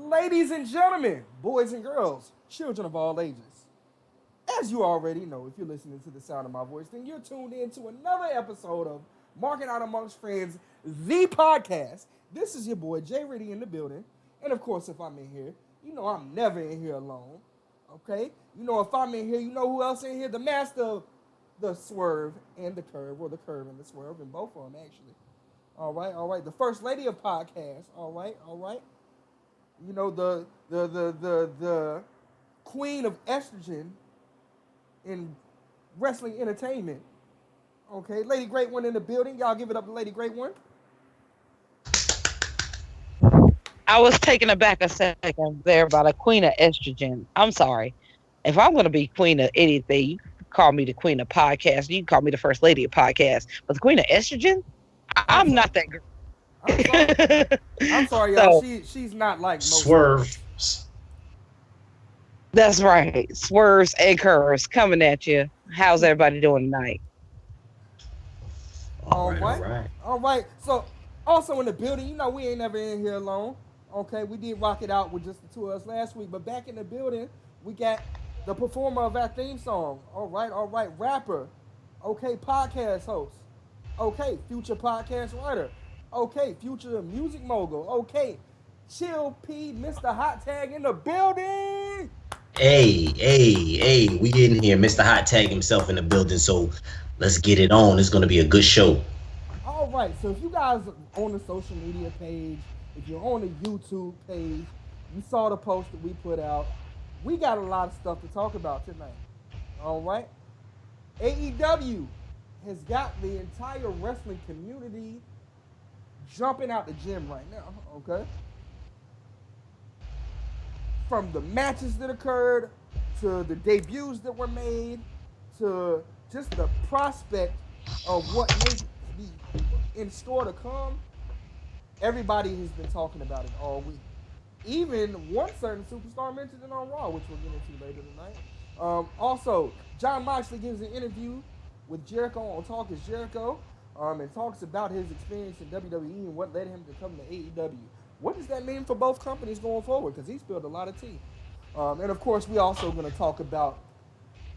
Ladies and gentlemen, boys and girls, children of all ages, as you already know, if you're listening to the sound of my voice, then you're tuned in to another episode of Marking Out Amongst Friends, the podcast. This is your boy, Jay Riddy, in the building. And of course, if I'm in here, you know I'm never in here alone. Okay? You know if I'm in here, you know who else in here? The master of the swerve and the curve, or the curve and the swerve, and both of them, actually. All right. The first lady of podcasts. All right. You know, the queen of estrogen in wrestling entertainment. Okay, Lady Great One in the building. Y'all give it up to Lady Great One. I was taken aback a second there about a queen of estrogen. I'm sorry. If I'm going to be queen of anything, you can call me the queen of podcast. You can call me the first lady of podcast. But the queen of estrogen? I'm not that girl. I'm sorry, y'all. She's not like most Swerve. That's right. Swerves and curves coming at you. How's everybody doing tonight? All right. So, also in the building, you know we ain't never in here alone. Okay, we did rock it out with just the two of us last week, but back in the building, we got the performer of our theme song. All right. Rapper. Okay, podcast host. Okay, future podcast writer. Okay, future music mogul. Okay, Chill P, Mr. Hot Tag in the building. Hey, we in here. Mr. Hot Tag himself in the building, so let's get it on. It's going to be a good show. All right, so if you guys are on the social media page, if you're on the YouTube page, you saw the post that we put out. We got a lot of stuff to talk about tonight. All right? AEW has got the entire wrestling community jumping out the gym right now, okay? From the matches that occurred, to the debuts that were made, to just the prospect of what may be in store to come, everybody has been talking about it all week. Even one certain superstar mentioned it on Raw, which we'll get into later tonight. Also, John Moxley gives an interview with Jericho on Talk is Jericho, and talks about his experience in WWE and what led him to come to AEW. What does that mean for both companies going forward? Because he spilled a lot of tea. And of course, we also going to talk about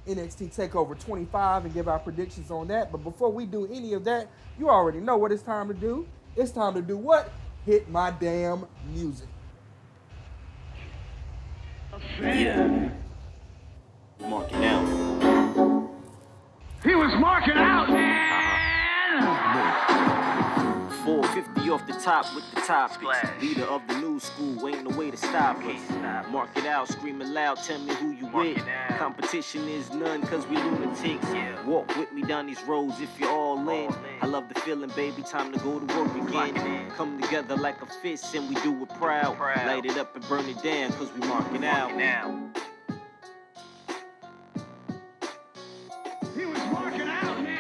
NXT TakeOver 25 and give our predictions on that. But before we do any of that, you already know what it's time to do. It's time to do what? Hit my damn music. Yeah. Marking out. He was marking out, man. 450 off the top with the top. Leader of the new school, ain't no way to stop us. Mark it out, screaming loud, tell me who you with. Competition is none, cause we lunatics. Walk with me down these roads if you're all in. I love the feeling, baby, time to go to work again. Come together like a fist and we do it proud. Light it up and burn it down, cause we marking out. He was marking out, man.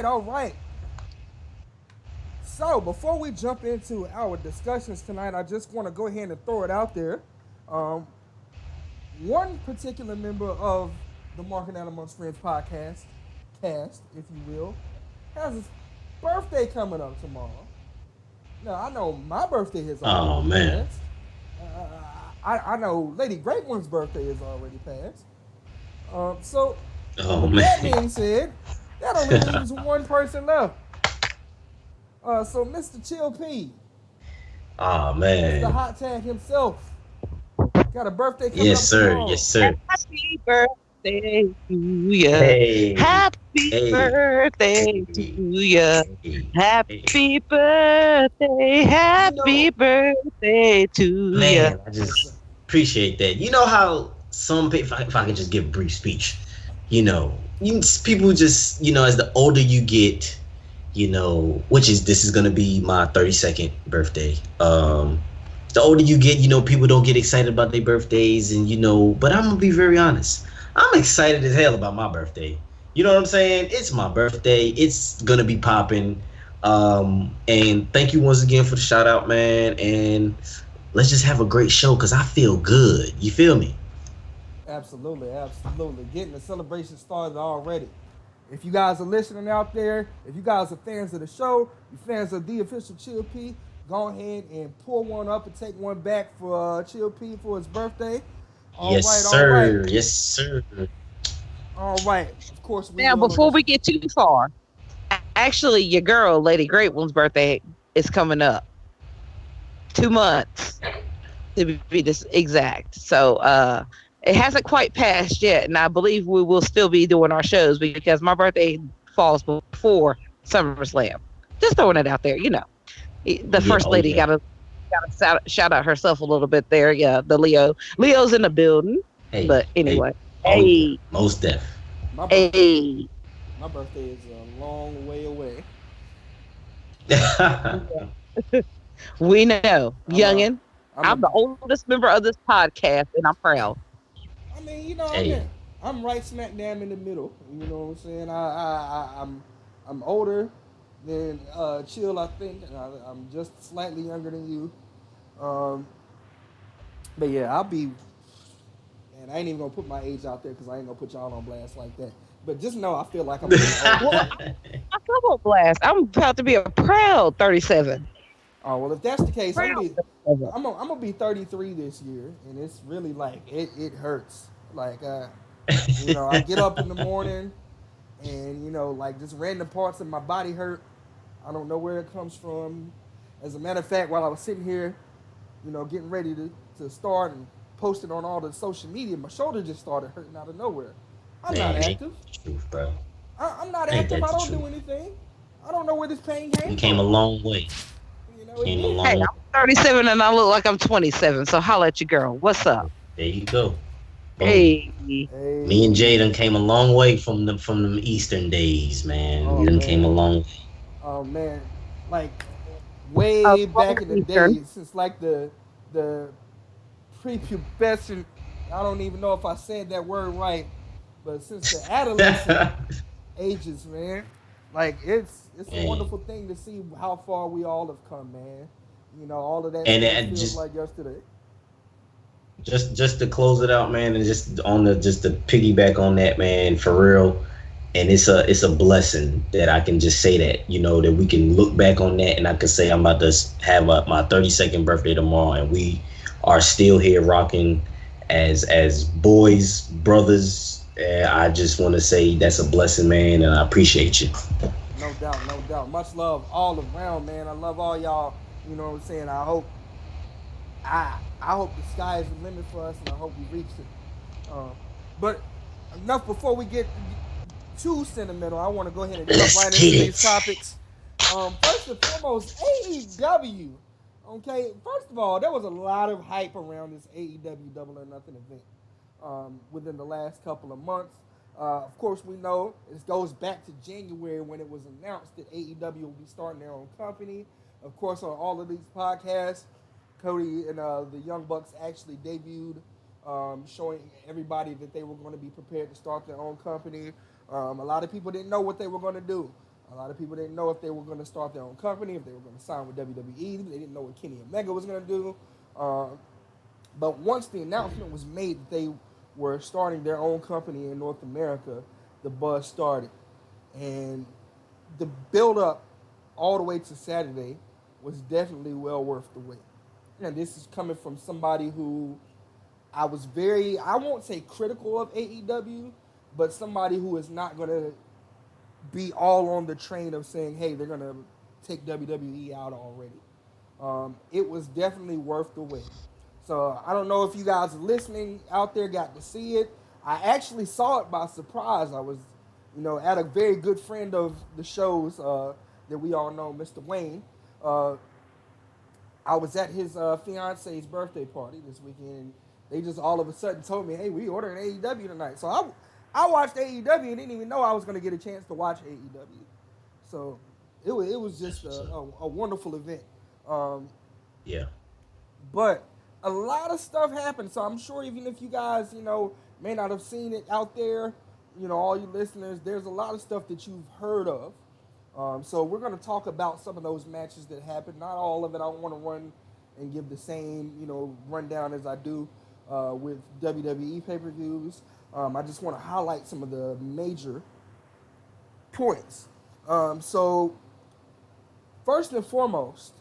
All right. So, before we jump into our discussions tonight, I just want to go ahead and throw it out there. One particular member of the Marking Out Amongst Friends podcast, cast, if you will, has his birthday coming up tomorrow. Now, I know my birthday has already passed. I know Lady Great One's birthday is already passed. That being said, that only leaves one person left. So Mr. Chill P. Oh, man. Mr. Hot Tag himself. Got a birthday coming up Yes, sir. tomorrow. Yes, sir. Happy birthday to ya. Hey. Happy birthday to ya. Happy birthday. Happy birthday to ya. Man, I just appreciate that. You know how some people, if I could just give a brief speech, people just, as the older you get, this is going to be my 32nd birthday. The older you get, people don't get excited about their birthdays and, but I'm going to be very honest. I'm excited as hell about my birthday. You know what I'm saying? It's my birthday. It's going to be popping. And thank you once again for the shout out, man. And let's just have a great show because I feel good. You feel me? Absolutely, absolutely. Getting the celebration started already. If you guys are listening out there, if you guys are fans of the show, you fans of the official Chill P, go ahead and pull one up and take one back for Chill P for his birthday. All Yes, right, all right, sir. Yes, sir. all right. Of course, we Now, will. before we get too far, actually, your girl, Lady Great One's birthday is coming up. 2 months to be this exact. So it hasn't quite passed yet, and I believe we will still be doing our shows because my birthday falls before SummerSlam. Just throwing it out there, the Yeah. first Oh lady yeah. got to shout out herself a little bit there. Yeah, the Leo's in the building. Hey. But Hey. anyway, Oh yeah. hey, Most def. My birthday, hey, my birthday is a long way away. we know, I'm a, youngin. I'm a. I'm the oldest member of this podcast, and I'm proud. I mean, you know, Hey. I'm right smack dab in the middle. You know what I'm saying? I'm older than Chill, I think. And I'm just slightly younger than you. Um, but yeah, I'll be. And I ain't even gonna put my age out there because I ain't gonna put y'all on blast like that. But just know I feel like I'm getting older. Well, I come on blast. I'm about to be a proud 37. Oh well, if that's the case, Proud 37. I'm gonna be 33 this year, and it's really like it hurts. Like you know, I get up in the morning, and you know, like just random parts of my body hurt. I don't know where it comes from. As a matter of fact, while I was sitting here, you know, getting ready to start and post it on all the social media, my shoulder just started hurting out of nowhere. I'm not Man, ain't active. that the truth, bro? I'm not Ain't active. that I the don't do truth? anything. I don't know where this pain came You came a from. long way. You know, it Came a did. Hey, long way. I'm 37 and I look like I'm 27. So holla at your girl. What's up? There you go. Boom. Hey, Me and Jay Hey, done came a long way from them Eastern days, man. We oh done came a man, long way. oh man, like a way long back in the Eastern. days, since like the prepubescent. I don't even know if I said that word right, but since the adolescent ages, man, like it's a and wonderful thing to see how far we all have come, man. You know, all of that and still it feels just like yesterday. just to close it out, man, and just on the just to piggyback on that, man, for real. And it's a blessing that I can just say that, that we can look back on that, and I can say I'm about to have my 32nd birthday tomorrow, and we are still here rocking as boys, brothers. And I just want to say that's a blessing, man, and I appreciate you. No doubt, no doubt. Much love all around, man. I love all y'all. You know what I'm saying? I hope the sky is the limit for us, and I hope we reach it. But enough before we get too sentimental. I want to go ahead and jump Let's right get into these it. topics. First and foremost, AEW. Okay, first of all, there was a lot of hype around this AEW Double or Nothing event within the last couple of months. Of course, we know it goes back to January when it was announced that AEW will be starting their own company. Of course, on all of these podcasts, Cody and the Young Bucks actually debuted, showing everybody that they were going to be prepared to start their own company. A lot of people didn't know what they were going to do. A lot of people didn't know if they were going to start their own company, if they were going to sign with WWE. They didn't know what Kenny Omega was going to do. But once the announcement was made that they were starting their own company in North America, the buzz started. And the build up all the way to Saturday was definitely well worth the wait. And this is coming from somebody who I was I won't say critical of AEW, but somebody who is not going to be all on the train of saying, hey, they're going to take WWE out already. It was definitely worth the wait. So I don't know if you guys listening out there got to see it. I actually saw it by surprise. I was, at a very good friend of the show's that we all know, Mr. Wayne. I was at his fiance's birthday party this weekend, and they just all of a sudden told me, "Hey, we ordering AEW tonight." So I watched AEW and didn't even know I was going to get a chance to watch AEW. So it was That's just what's up. a wonderful event. Um, Yeah. but a lot of stuff happened. So I'm sure even if you guys, may not have seen it out there, all you listeners, there's a lot of stuff that you've heard of. So we're going to talk about some of those matches that happened. Not all of it. I don't want to run and give the same, rundown as I do with WWE pay-per-views. I just want to highlight some of the major points. So first and foremost,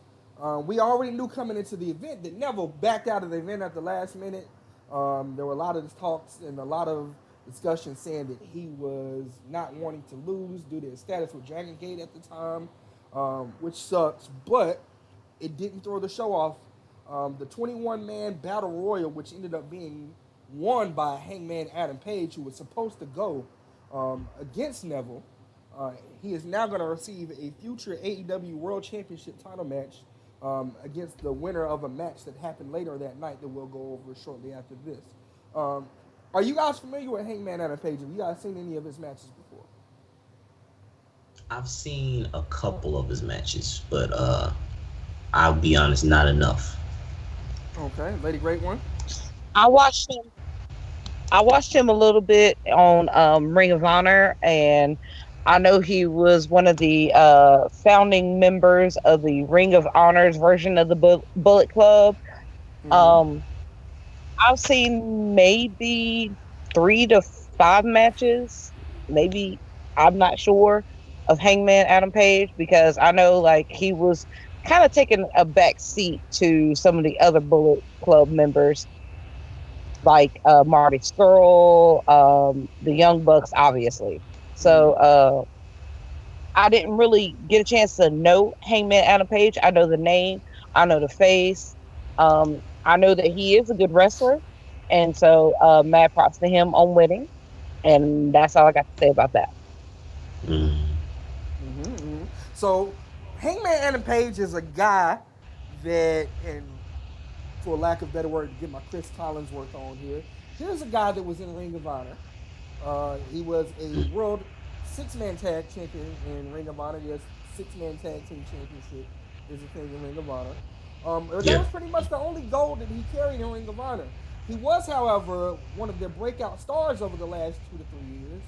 we already knew coming into the event that Neville backed out of the event at the last minute. There were a lot of talks and a lot of discussion saying that he was not wanting to lose due to his status with Dragon Gate at the time, which sucks, but it didn't throw the show off. The 21-man battle royal, which ended up being won by Hangman Adam Page, who was supposed to go against Neville. He is now going to receive a future AEW World Championship title match against the winner of a match that happened later that night that we'll go over shortly after this. Are you guys familiar with Hangman Adam Page? Have you guys seen any of his matches before? I've seen a couple of his matches, but I'll be honest, not enough. Okay, Lady Great One. I watched him a little bit on Ring of Honor, and I know he was one of the founding members of the Ring of Honor's version of the Bullet Club. Mm-hmm. I've seen maybe 3 to 5 matches, maybe, I'm not sure, of Hangman Adam Page, because I know like he was kind of taking a back seat to some of the other Bullet Club members, like Marty Scurll, the Young Bucks, obviously. So I didn't really get a chance to know Hangman Adam Page. I know the name, I know the face. I know that he is a good wrestler, and so mad props to him on winning. And that's all I got to say about that. So Hangman Adam Page is a guy that, and for lack of better word, to get my Chris Collinsworth on here, here's a guy that was in Ring of Honor. He was a world 6-man tag champion in Ring of Honor. Yes, 6-man tag team championship is a thing in Ring of Honor. That was pretty much the only gold that he carried in Ring of Honor. He was, however, one of their breakout stars over the last 2 to 3 years.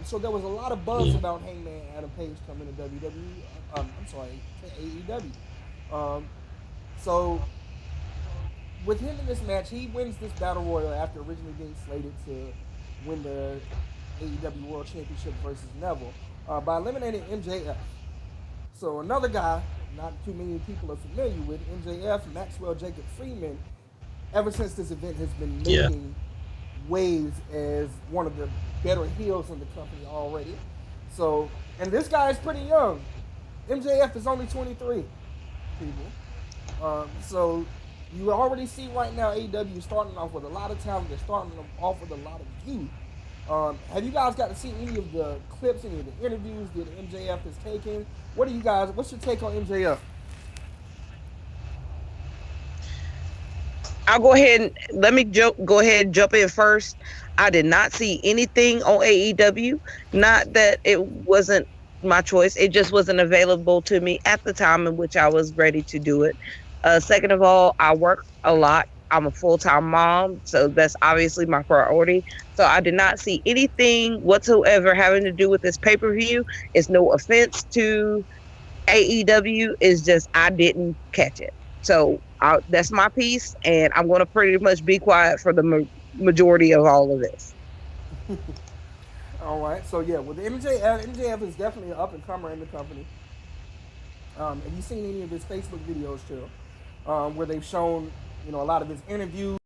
So there was a lot of buzz about Hangman Adam Page coming to AEW. So with him in this match, he wins this battle royal after originally being slated to win the AEW World Championship versus Neville by eliminating MJF. So another guy not too many people are familiar with, MJF, Maxwell Jacob Freeman, ever since this event has been making waves as one of the better heels in the company already. So, and this guy is pretty young. MJF is only 23, people. So you already see right now AEW starting off with a lot of talent. They're starting off with a lot of youth. Have you guys got to see any of the clips, any of the interviews that MJF has taken? What's your take on MJF? I'll go ahead and go ahead and jump in first. I did not see anything on AEW. Not that it wasn't my choice. It just wasn't available to me at the time in which I was ready to do it. Second of all, I work a lot. I'm a full-time mom, so that's obviously my priority. So I did not see anything whatsoever having to do with this pay-per-view. It's no offense to AEW. It's just I didn't catch it. So that's my piece, and I'm going to pretty much be quiet for the majority of all of this. All right. So, yeah, with MJF is definitely an up-and-comer in the company. Have you seen any of his Facebook videos, too, where they've shown, a lot of his interviews?